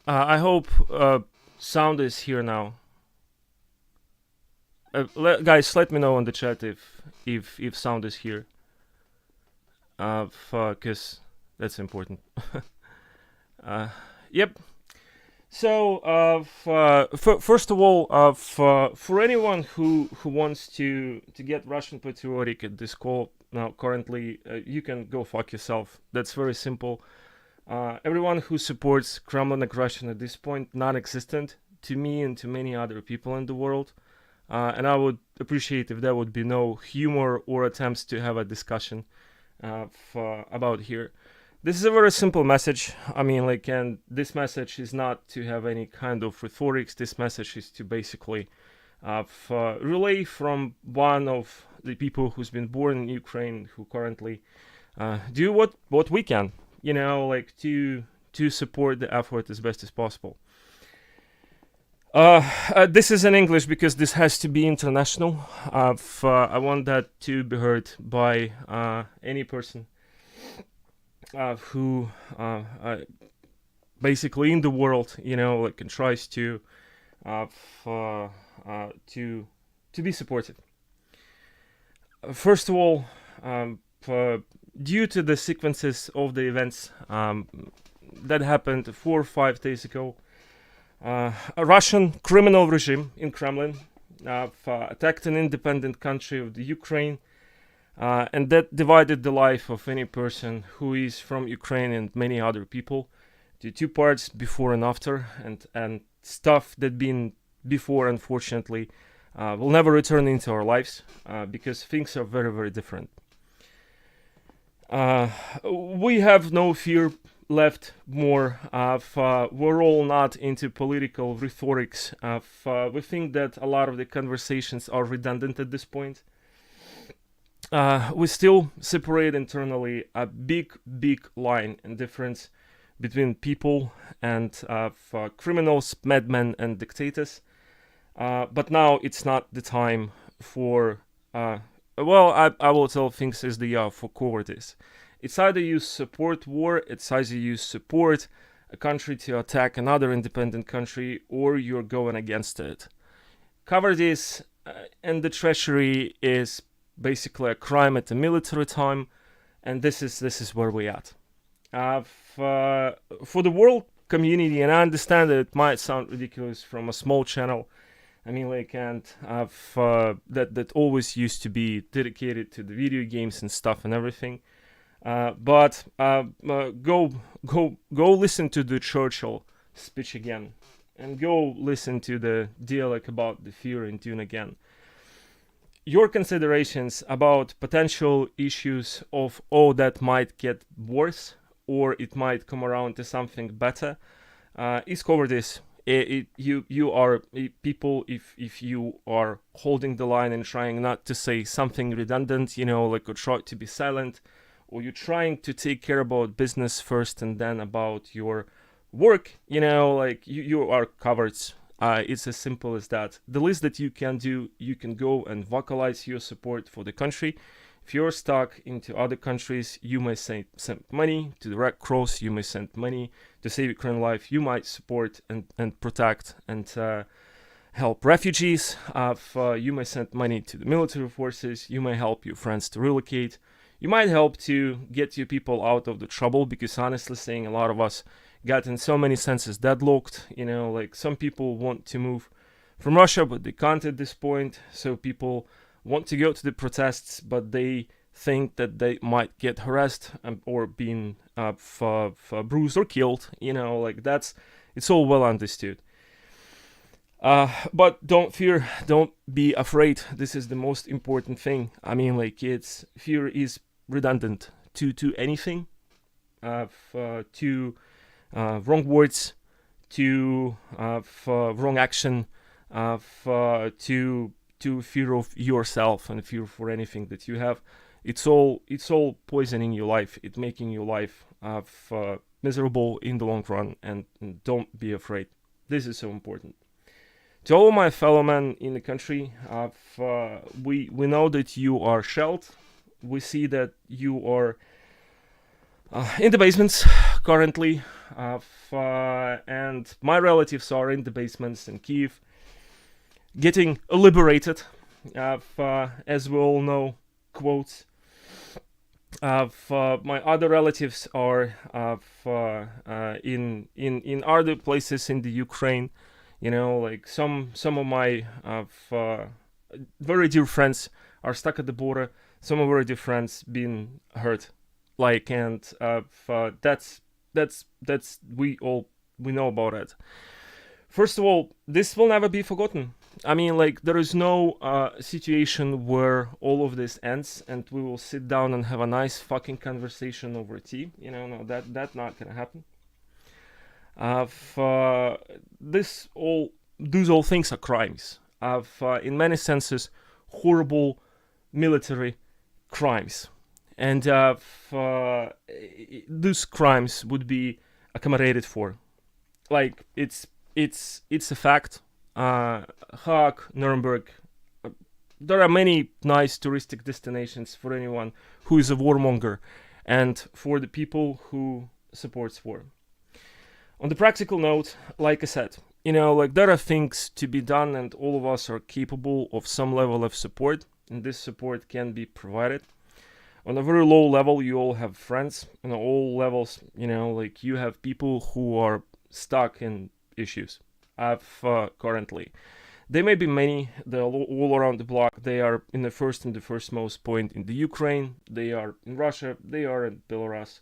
I hope sound is here now. Guys, let me know on the chat if sound is here. Cause that's important. uh, yep. So, first of all, for anyone who wants to get Russian patriotic at this call now, currently, you can go fuck yourself. That's very simple. Everyone who supports Kremlin aggression at this point, non-existent to me and to many other people in the world. And I would appreciate if there would be no humor or attempts to have a discussion about here. This is a very simple message. I mean, and this message is not to have any kind of rhetorics. This message is to basically relay from one of the people who's been born in Ukraine, who currently do what we can, to support the effort as best as possible. This is in English because this has to be international. I want that to be heard by any person who basically in the world, and tries to be supportive. First of all, due to the sequences of the events that happened 4 or 5 days ago, a Russian criminal regime in Kremlin attacked an independent country of the Ukraine, and that divided the life of any person who is from Ukraine and many other people to 2 parts, before and after, and stuff that been before, unfortunately, will never return into our lives because things are very, very different. We have no fear left more. We're all not into political rhetorics. We think that a lot of the conversations are redundant at this point. We still separate internally a big line and difference between people and criminals, madmen, and dictators. But now it's not the time for I will tell things as they are, for cowardice. It's either you support war, it's either you support a country to attack another independent country, or you're going against it. Cowardice and the treachery is basically a crime at the military time, and this is where we're at. For the world community, and I understand that it might sound ridiculous from a small channel, I mean, that always used to be dedicated to the video games and stuff and everything. But go listen to the Churchill speech again, and go listen to the dialogue about the fear in Dune again. Your considerations about potential issues of that might get worse, or it might come around to something better, is cowardice. You are people, if you are holding the line and trying not to say something redundant, or try to be silent, or you're trying to take care about business first and then about your work, you are cowards. It's as simple as that. The least that you can do, you can go and vocalize your support for the country. If you're stuck into other countries, you may send money to the Red Cross, you may send money to save Ukraine life, you might support and protect and help refugees, you may send money to the military forces, you may help your friends to relocate, you might help to get your people out of the trouble, because honestly saying, a lot of us got in so many senses deadlocked, some people want to move from Russia, but they can't at this point, so people want to go to the protests, but they think that they might get harassed or being bruised or killed. It's all well understood. But don't fear, don't be afraid. This is the most important thing. I mean, fear is redundant to anything, to wrong words, to wrong action, to fear of yourself and fear for anything that you have. It's all poisoning your life. It's making your life miserable in the long run, and don't be afraid. This is so important. To all my fellow men in the country, we know that you are shelled. We see that you are in the basements currently. and my relatives are in the basements in Kiev, getting liberated, as we all know, quotes. My other relatives are in other places in the Ukraine. You know, like some of my very dear friends are stuck at the border. Some of our dear friends been hurt. Like, and that's we know about it. First of all, this will never be forgotten. I mean, like, there is no situation where all of this ends and we will sit down and have a nice fucking conversation over tea. You know, no, that's not gonna happen. These all things are crimes. In many senses, horrible military crimes, and those crimes would be accommodated for. Like, it's a fact. Hague, Nuremberg. There are many nice touristic destinations for anyone who is a warmonger, and for the people who supports war. On the practical note, like I said, you know, like, there are things to be done, and all of us are capable of some level of support, and this support can be provided. On a very low level, you all have friends. On all levels, you know, like, you have people who are stuck in issues. Currently, there may be many. They're all around the block. They are in the first most point in the Ukraine. They are in Russia. They are in Belarus.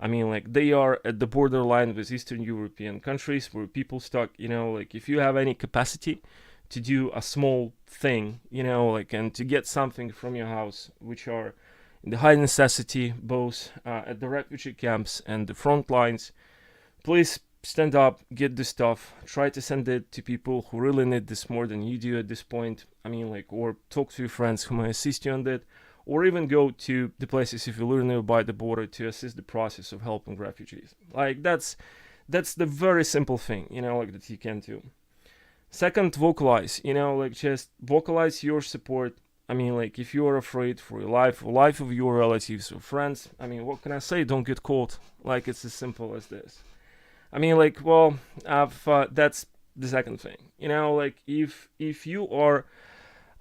I mean, like, they are at the borderline with Eastern European countries where people stuck. You know, like, if you have any capacity to do a small thing, you know, like, and to get something from your house, which are in the high necessity, both at the refugee camps and the front lines, please stand up, get the stuff, try to send it to people who really need this more than you do at this point. I mean, like, or talk to your friends who may assist you on that, or even go to the places if you live nearby the border to assist the process of helping refugees. Like, that's the very simple thing, you know, like, that you can do. Second, vocalize, you know, like, just vocalize your support. I mean, like, if you are afraid for your life, or life of your relatives or friends, I mean, what can I say? Don't get caught. Like, it's as simple as this. I mean, like, well, that's the second thing. You know, like, if you are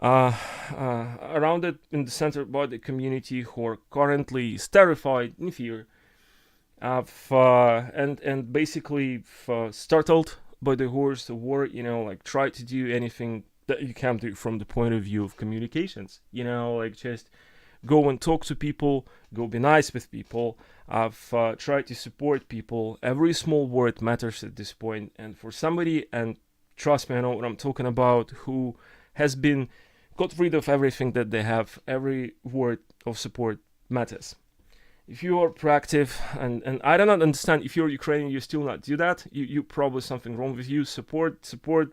around it in the center by the community who are currently terrified, in fear, and basically startled by the horrors of war, you know, like, try to do anything that you can do from the point of view of communications. You know, like, just go and talk to people, go be nice with people. Try to support people. Every small word matters at this point. And for somebody, and trust me, I know what I'm talking about, who has been got rid of everything that they have, every word of support matters. If you are proactive, and I do not understand, if you're Ukrainian, you still not do that, you probably something wrong with you. Support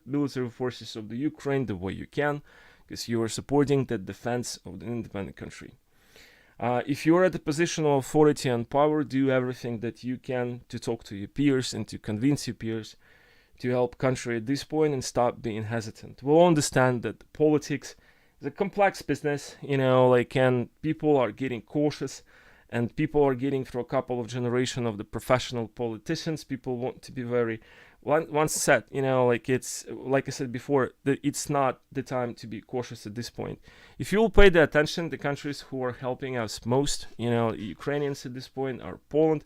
military forces of the Ukraine the way you can, because you are supporting the defense of the independent country. If you're at the position of authority and power, do everything that you can to talk to your peers and to convince your peers to help country at this point and stop being hesitant. We'll understand that politics is a complex business, you know, like, and people are getting cautious, and people are getting through a couple of generations of the professional politicians. People want to be very once said, you know, like, it's like I said before, that it's not the time to be cautious at this point. If you will pay the attention, the countries who are helping us most, you know, Ukrainians at this point are Poland,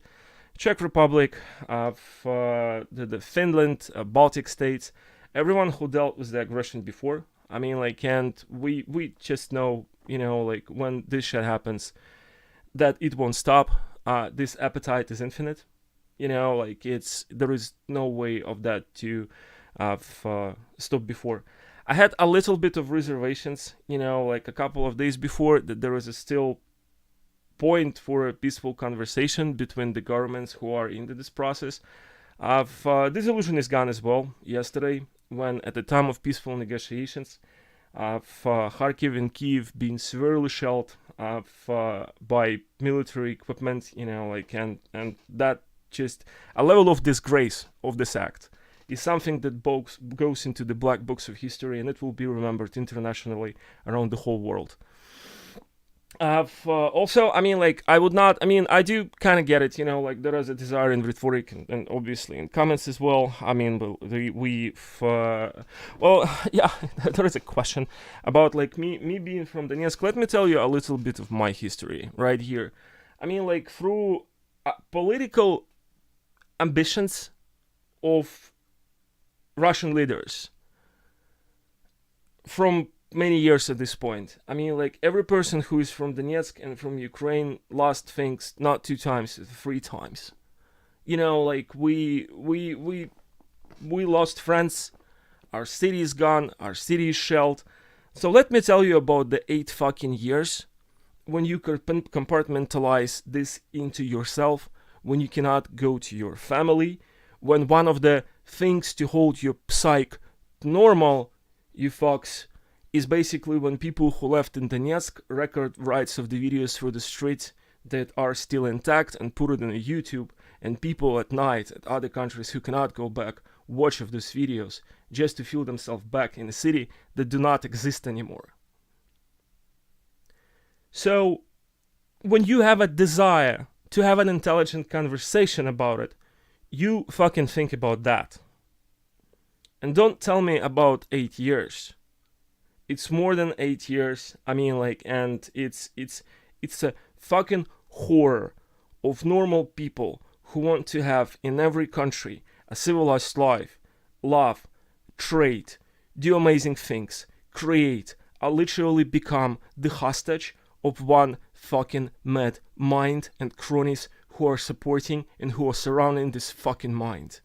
Czech Republic, the Finland, Baltic states, everyone who dealt with the aggression before. I mean, like, and we just know, you know, like, when this shit happens, that it won't stop. This appetite is infinite. You know, like, there is no way of that to stop before. I had a little bit of reservations, you know, like, a couple of days before, that there was a still point for a peaceful conversation between the governments who are into this process. This illusion is gone as well yesterday, when at the time of peaceful negotiations, Kharkiv and Kiev being severely shelled by military equipment, you know, like, and that just a level of disgrace of this act is something that goes into the black books of history, and it will be remembered internationally around the whole world. Also, I mean, like, I would not, I mean, I do kind of get it, like, there is a desire in rhetoric and obviously in comments as well. I mean, well, yeah, there is a question about, like, me being from Donetsk. Let me tell you a little bit of my history right here. I mean, like, through political ambitions of Russian leaders from many years at this point. I mean, like, every person who is from Donetsk and from Ukraine lost things not 2 times, 3 times. Like, we lost friends. Our city is gone. Our city is shelled. So let me tell you about the 8 fucking years when you compartmentalize this into yourself, when you cannot go to your family, when one of the things to hold your psyche normal, you fucks, is basically when people who left in Donetsk record rights of the videos through the streets that are still intact and put it on YouTube, and people at night at other countries who cannot go back watch of those videos just to feel themselves back in a city that do not exist anymore. So when you have a desire to have an intelligent conversation about it, you fucking think about that. And don't tell me about 8 years. It's more than 8 years. I mean, like, and it's a fucking horror of normal people who want to have in every country a civilized life, love, trade, do amazing things, create, literally become the hostage of one fucking mad mind and cronies who are supporting and who are surrounding this fucking mind.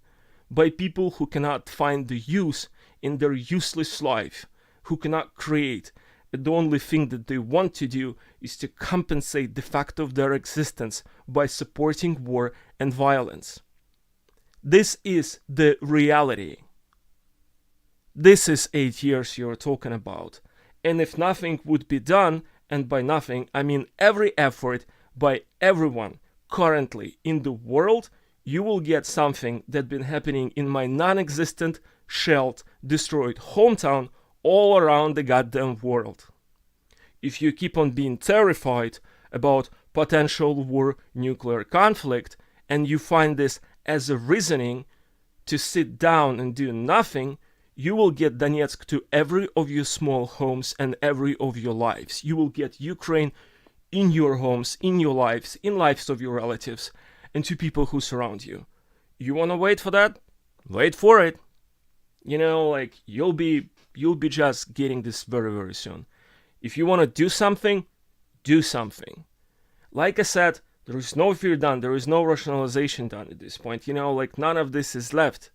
By people who cannot find the use in their useless life, who cannot create. And the only thing that they want to do is to compensate the fact of their existence by supporting war and violence. This is the reality. This is 8 years you're talking about. And if nothing would be done, and by nothing I mean every effort by everyone currently in the world, you will get something that's been happening in my non-existent, shelled, destroyed hometown all around the goddamn world. If you keep on being terrified about potential war, nuclear conflict, and you find this as a reasoning to sit down and do nothing, you will get Donetsk to every of your small homes and every of your lives. You will get Ukraine in your homes, in your lives, in lives of your relatives, and to people who surround you. You want to wait for that? Wait for it. Like, you'll be just getting this very, very soon. If you want to do something, do something. Like I said, there is no fear done. There is no rationalization done at this point. Like, none of this is left.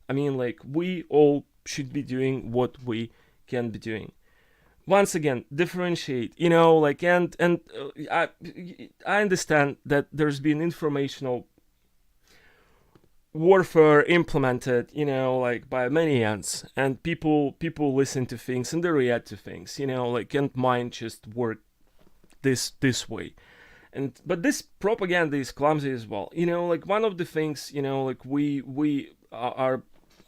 I mean, like, we all should be doing what we can be doing. Once again, differentiate, like, and I understand that there's been informational warfare implemented, like, by many ends, and people listen to things and they react to things, like, and mind just work this way. But this propaganda is clumsy as well. Like, one of the things, like, we are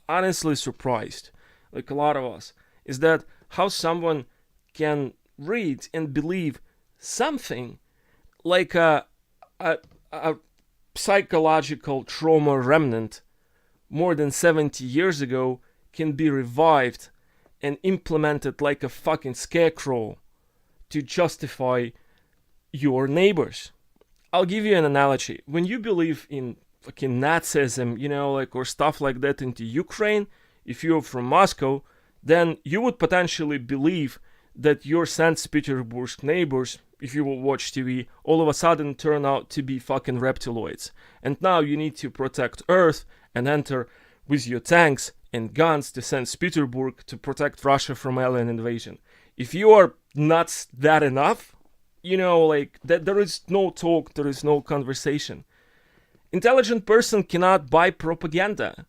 honestly surprised, like a lot of us, is that how someone can read and believe something like a psychological trauma remnant more than 70 years ago can be revived and implemented like a fucking scarecrow to justify your neighbors. I'll give you an analogy. When you believe in fucking Nazism, like, or stuff like that into Ukraine, if you're from Moscow, then you would potentially believe that your St. Petersburg neighbors, if you will watch TV, all of a sudden turn out to be fucking reptiloids. And now you need to protect Earth and enter with your tanks and guns to St. Petersburg to protect Russia from alien invasion. If you are nuts that enough, like, that there is no talk, there is no conversation. Intelligent person cannot buy propaganda.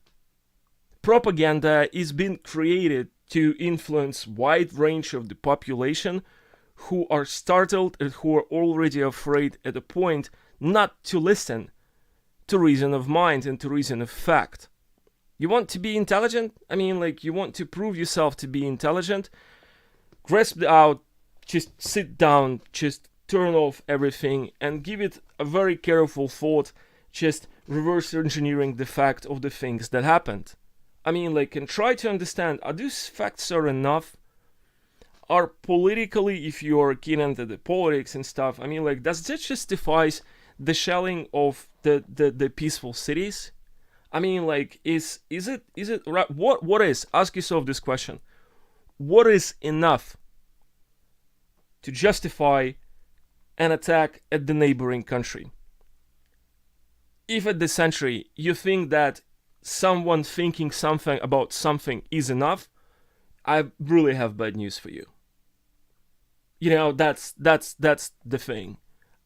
Propaganda is being created to influence wide range of the population who are startled and who are already afraid at a point not to listen to reason of mind and to reason of fact. You want to be intelligent? I mean, like, you want to prove yourself to be intelligent? Grasp out, just sit down, just turn off everything and give it a very careful thought, just reverse engineering the fact of the things that happened. I mean, like, and try to understand, are these facts are enough? Are politically, if you're keen into the politics and stuff, I mean, like, does that justifies the shelling of the peaceful cities? I mean, like, is it right? What is? Ask yourself this question. What is enough to justify an attack at the neighboring country? If at the century you think that someone thinking something about something is enough, I really have bad news for you. You know, that's the thing.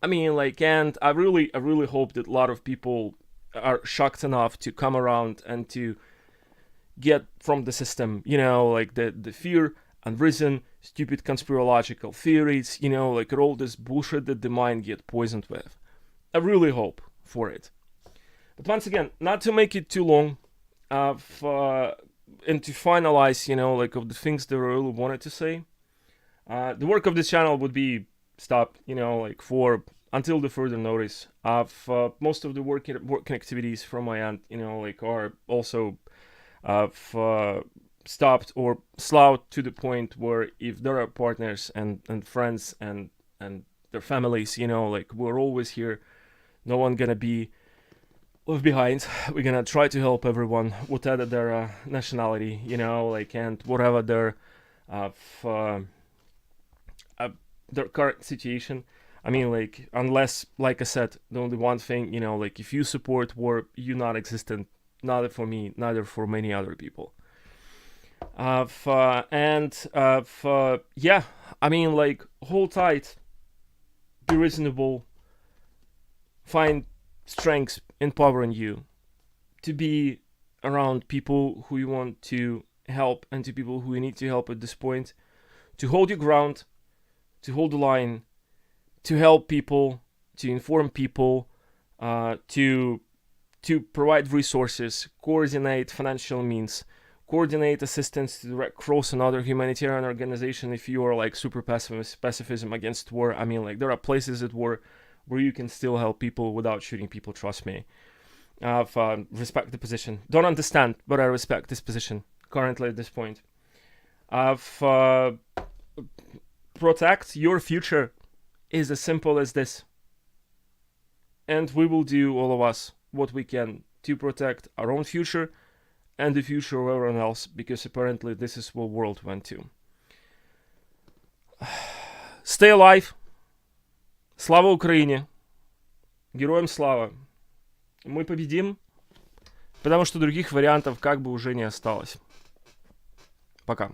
I mean, like, and I really hope that a lot of people are shocked enough to come around and to get from the system, you know, like the fear and reason, stupid conspirological theories, you know, like all this bullshit that the mind get poisoned with. I really hope for it. But once again, not to make it too long, and to finalize, you know, like of the things that I really wanted to say, the work of this channel would be stopped, you know, like for until the further notice. Most of the working activities from my end, you know, like are also stopped or slowed to the point where if there are partners and friends and their families, you know, like we're always here. No one gonna be left behind. We're gonna try to help everyone, whatever their nationality, you know, like, and whatever their current situation. I mean, like, unless, like I said, the only one thing, you know, like, if you support war, you're not existent, neither for me, neither for many other people. Yeah, I mean, like, hold tight, be reasonable, find strength in power in you to be around people who you want to help and to people who you need to help at this point, to hold your ground, to hold the line, to help people, to inform people, to provide resources, coordinate financial means, coordinate assistance to the Red Cross and other humanitarian organizations if you are like super pacifism against war. I mean, like, there are places at war where you can still help people without shooting people, trust me. Respect the position. Don't understand, but I respect this position currently at this point. Protect your future is as simple as this. And we will do, all of us, what we can to protect our own future and the future of everyone else, because apparently this is what the world went to. Stay alive. Слава Украине. Героям слава. Мы победим, потому что других вариантов как бы уже не осталось. Пока.